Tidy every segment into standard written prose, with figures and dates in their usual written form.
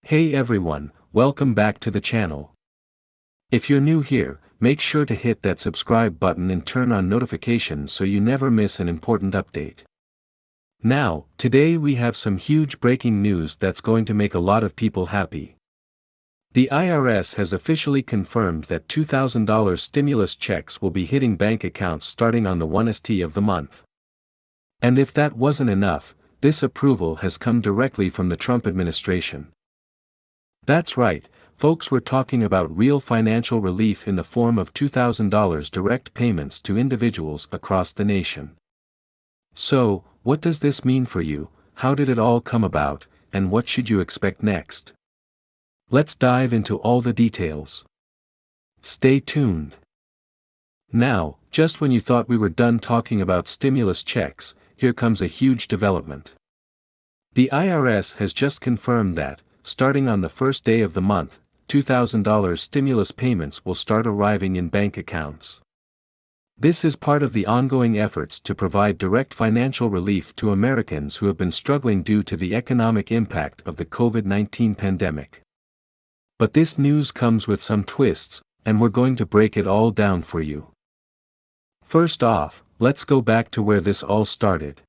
Hey everyone, welcome back to the channel. If you're new here, make sure to hit that subscribe button and turn on notifications so you never miss an important update. Now, today we have some huge breaking news that's going to make a lot of people happy. The IRS has officially confirmed that $2,000 stimulus checks will be hitting bank accounts starting on the 1st of the month. And if that wasn't enough, this approval has come directly from the Trump administration. That's right, folks, we're talking about real financial relief in the form of $2,000 direct payments to individuals across the nation. So, what does this mean for you? How did it all come about, and what should you expect next? Let's dive into all the details. Stay tuned. Now, just when you thought we were done talking about stimulus checks, here comes a huge development. The IRS has just confirmed that, starting on the first day of the month, $2,000 stimulus payments will start arriving in bank accounts. This is part of the ongoing efforts to provide direct financial relief to Americans who have been struggling due to the economic impact of the COVID-19 pandemic. But this news comes with some twists, and we're going to break it all down for you. First off, let's go back to where this all started.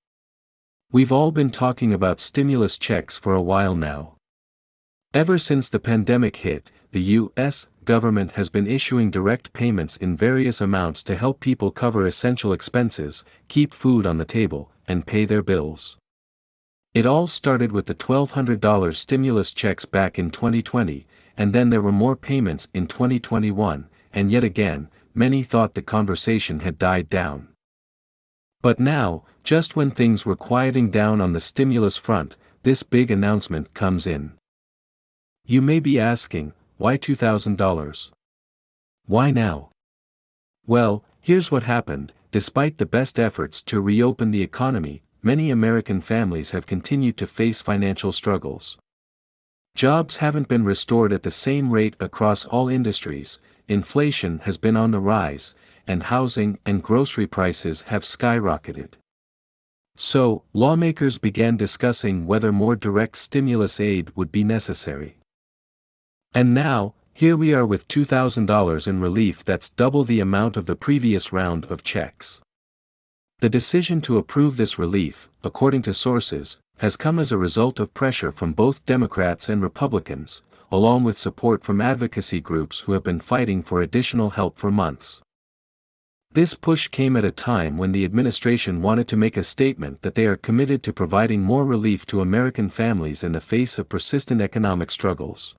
We've all been talking about stimulus checks for a while now. Ever since the pandemic hit, the U.S. government has been issuing direct payments in various amounts to help people cover essential expenses, keep food on the table, and pay their bills. It all started with the $1,200 stimulus checks back in 2020, and then there were more payments in 2021, and yet again, many thought the conversation had died down. But now, just when things were quieting down on the stimulus front, this big announcement comes in. You may be asking, why $2,000? Why now? Well, here's what happened. Despite the best efforts to reopen the economy, many American families have continued to face financial struggles. Jobs haven't been restored at the same rate across all industries, inflation has been on the rise, and housing and grocery prices have skyrocketed. So, lawmakers began discussing whether more direct stimulus aid would be necessary. And now, here we are with $2,000 in relief that's double the amount of the previous round of checks. The decision to approve this relief, according to sources, has come as a result of pressure from both Democrats and Republicans, along with support from advocacy groups who have been fighting for additional help for months. This push came at a time when the administration wanted to make a statement that they are committed to providing more relief to American families in the face of persistent economic struggles.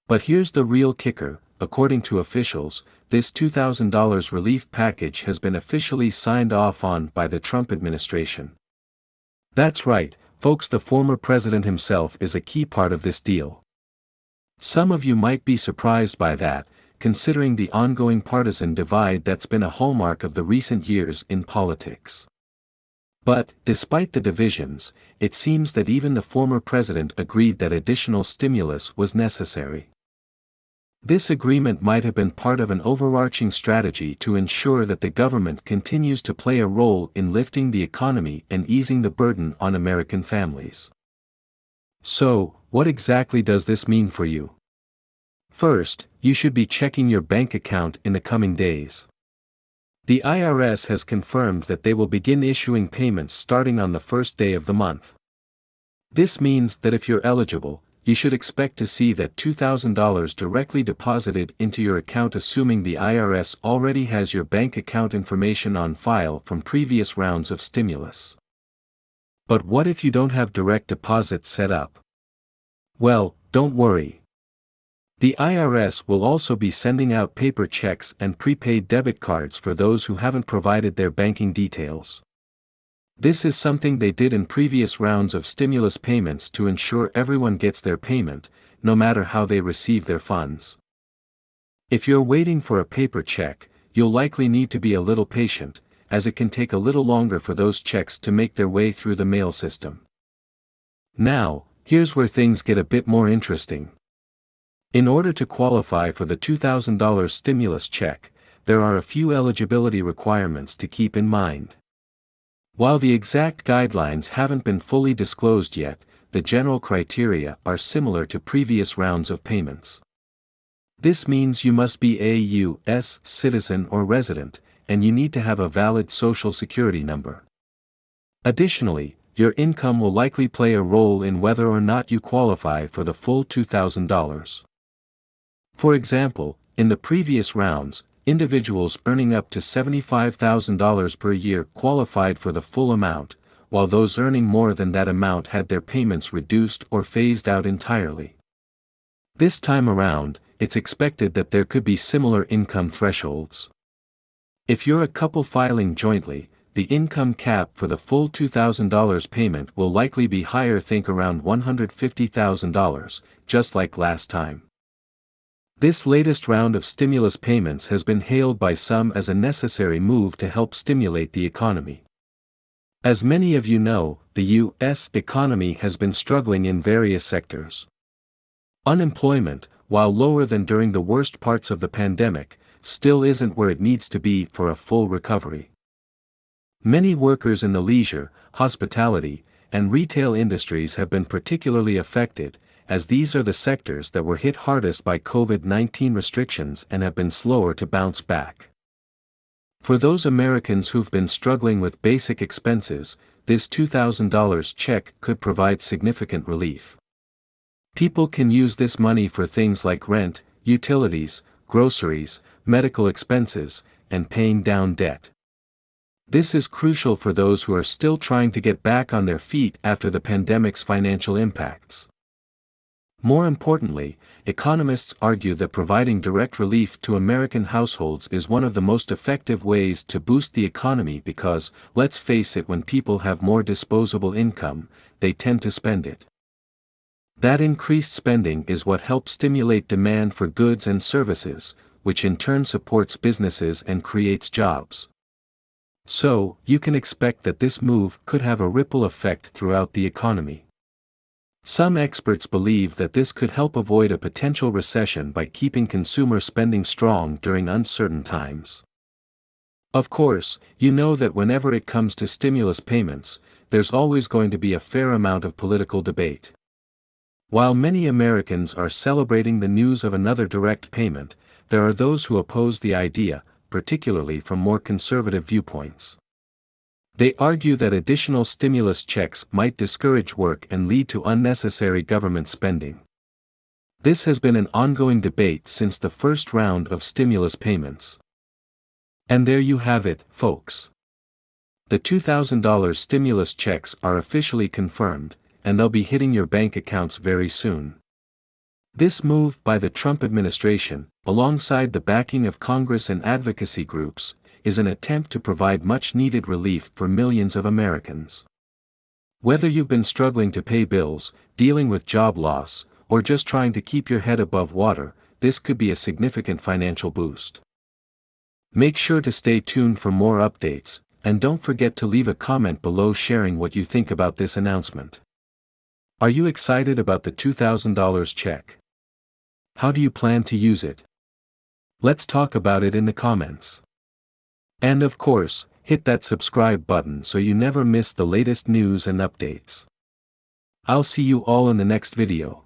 But here's the real kicker: according to officials, this $2,000 relief package has been officially signed off on by the Trump administration. That's right, folks, the former president himself is a key part of this deal. Some of you might be surprised by that, considering the ongoing partisan divide that's been a hallmark of the recent years in politics. But, despite the divisions, it seems that even the former president agreed that additional stimulus was necessary. This agreement might have been part of an overarching strategy to ensure that the government continues to play a role in lifting the economy and easing the burden on American families. So, what exactly does this mean for you? First, you should be checking your bank account in the coming days. The IRS has confirmed that they will begin issuing payments starting on the first day of the month. This means that if you're eligible, you should expect to see that $2,000 directly deposited into your account, assuming the IRS already has your bank account information on file from previous rounds of stimulus. But what if you don't have direct deposit set up? Well, don't worry. The IRS will also be sending out paper checks and prepaid debit cards for those who haven't provided their banking details. This is something they did in previous rounds of stimulus payments to ensure everyone gets their payment, no matter how they receive their funds. If you're waiting for a paper check, you'll likely need to be a little patient, as it can take a little longer for those checks to make their way through the mail system. Now, here's where things get a bit more interesting. In order to qualify for the $2,000 stimulus check, there are a few eligibility requirements to keep in mind. While the exact guidelines haven't been fully disclosed yet, the general criteria are similar to previous rounds of payments. This means you must be a U.S. citizen or resident, and you need to have a valid Social Security number. Additionally, your income will likely play a role in whether or not you qualify for the full $2,000. For example, in the previous rounds, individuals earning up to $75,000 per year qualified for the full amount, while those earning more than that amount had their payments reduced or phased out entirely. This time around, it's expected that there could be similar income thresholds. If you're a couple filing jointly, the income cap for the full $2,000 payment will likely be higher, think around $150,000, just like last time. This latest round of stimulus payments has been hailed by some as a necessary move to help stimulate the economy. As many of you know, the U.S. economy has been struggling in various sectors. Unemployment, while lower than during the worst parts of the pandemic, still isn't where it needs to be for a full recovery. Many workers in the leisure, hospitality, and retail industries have been particularly affected, as these are the sectors that were hit hardest by COVID-19 restrictions and have been slower to bounce back. For those Americans who've been struggling with basic expenses, this $2,000 check could provide significant relief. People can use this money for things like rent, utilities, groceries, medical expenses, and paying down debt. This is crucial for those who are still trying to get back on their feet after the pandemic's financial impacts. More importantly, economists argue that providing direct relief to American households is one of the most effective ways to boost the economy because, let's face it, when people have more disposable income, they tend to spend it. That increased spending is what helps stimulate demand for goods and services, which in turn supports businesses and creates jobs. So, you can expect that this move could have a ripple effect throughout the economy. Some experts believe that this could help avoid a potential recession by keeping consumer spending strong during uncertain times. Of course, you know that whenever it comes to stimulus payments, there's always going to be a fair amount of political debate. While many Americans are celebrating the news of another direct payment, there are those who oppose the idea, particularly from more conservative viewpoints. They argue that additional stimulus checks might discourage work and lead to unnecessary government spending. This has been an ongoing debate since the first round of stimulus payments. And there you have it, folks. The $2,000 stimulus checks are officially confirmed, and they'll be hitting your bank accounts very soon. This move by the Trump administration, alongside the backing of Congress and advocacy groups, is an attempt to provide much-needed relief for millions of Americans. Whether you've been struggling to pay bills, dealing with job loss, or just trying to keep your head above water, this could be a significant financial boost. Make sure to stay tuned for more updates, and don't forget to leave a comment below sharing what you think about this announcement. Are you excited about the $2,000 check? How do you plan to use it? Let's talk about it in the comments. And of course, hit that subscribe button so you never miss the latest news and updates. I'll see you all in the next video.